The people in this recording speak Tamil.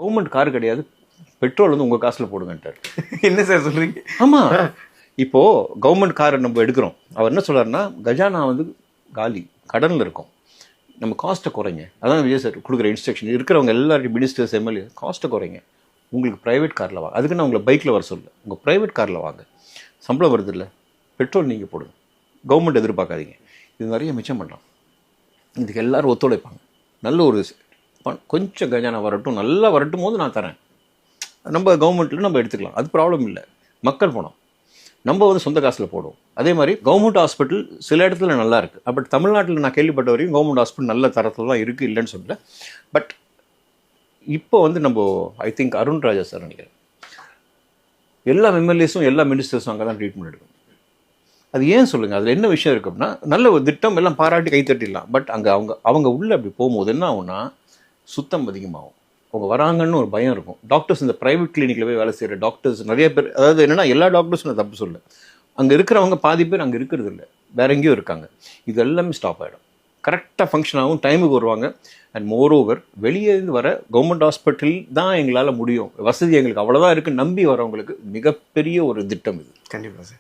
கவர்மெண்ட் கார் கிடையாது, பெட்ரோல் வந்து உங்கள் காசில் போடுங்கன்ட்டார். என்ன சார் சொல்கிறீங்க? ஆமாம், இப்போது கவர்மெண்ட் காரை நம்ம எடுக்கிறோம். அவர் என்ன சொல்கிறாருன்னா, கஜானா வந்து காலி, கடனில் இருக்கும், நம்ம காஸ்ட்டை குறைங்க. அதான் விஜய் சார் கொடுக்குற இன்ஸ்ட்ரக்ஷன். இருக்கிறவங்க எல்லாரும் மினிஸ்டர்ஸ், எம்எல்ஏ, காஸ்ட்டை குறைங்க, உங்களுக்கு ப்ரைவேட் காரில் வாங்க. அதுக்கு நான் உங்களை பைக்கில் வர சொல்ல, உங்கள் ப்ரைவேட் காரில் வாங்க, சம்பளம் வருது இல்லை, பெட்ரோல் நீங்கள் போடுங்க, கவர்மெண்ட் எதிர்பார்க்காதீங்க. இது நிறைய மிச்சம் பண்ணலாம். இதுக்கு எல்லோரும் ஒத்துழைப்பாங்க. நல்ல ஒரு கொஞ்சம் கஜானா வரட்டும், நல்லா வரட்டும் போது நான் தரேன், நம்ம கவர்மெண்ட்டில் நம்ம எடுத்துக்கலாம், அது ப்ராப்ளம் இல்லை. மக்கள் பணம் நம்ம வந்து சொந்த காசில் போடுவோம். அதே மாதிரி கவர்மெண்ட் ஹாஸ்பிட்டல் சில இடத்துல நல்லா இருக்குது. பட் தமிழ்நாட்டில் நான் கேள்விப்பட்ட வரையும் கவர்மெண்ட் ஹாஸ்பிட்டல் நல்ல தரத்தில் தான் இருக்குது, இல்லைன்னு சொல்லல. பட் இப்போ வந்து நம்ம I think Arun Raja sir நினைக்கிறேன், எல்லா எம்எல்ஏஸும் எல்லா மினிஸ்டர்ஸும் அங்கே தான் ட்ரீட்மெண்ட் எடுக்கணும். அது ஏன் சொல்லுங்கள், அதில் என்ன விஷயம் இருக்குது அப்படின்னா, நல்ல ஒரு திட்டம் எல்லாம் பாராட்டி கைத்தட்டிடலாம். பட் அங்கே அவங்க உள்ளே அப்படி போகும்போது என்ன ஆகும்னா, சுத்தம் அதிகமாகும். அவங்க வராங்கன்னு ஒரு பயம் இருக்கும். டாக்டர்ஸ் இந்த ப்ரைவேட் கிளினிக்கில் போய் வேலை செய்கிற டாக்டர்ஸ் நிறைய பேர், அதாவது என்னென்னா எல்லா டாக்டர்ஸும் நான் தப்பு சொல்ல, அங்கே இருக்கிறவங்க பாதி பேர் அங்கே இருக்கிறது இல்லை, வேற எங்கேயும் இருக்காங்க. இது எல்லாமே ஸ்டாப் ஆகிடும். கரெக்டாக ஃபங்க்ஷன் ஆகும், டைமுக்கு வருவாங்க. அண்ட் மோர் ஓவர், வெளியே இருந்து வர கவர்மெண்ட் ஹாஸ்பிட்டல் தான் எங்களால் முடியும், வசதி எங்களுக்கு அவ்வளோதான் இருக்குது நம்பி வரவங்களுக்கு மிகப்பெரிய ஒரு திட்டம் இது. கண்டிப்பாக சார்.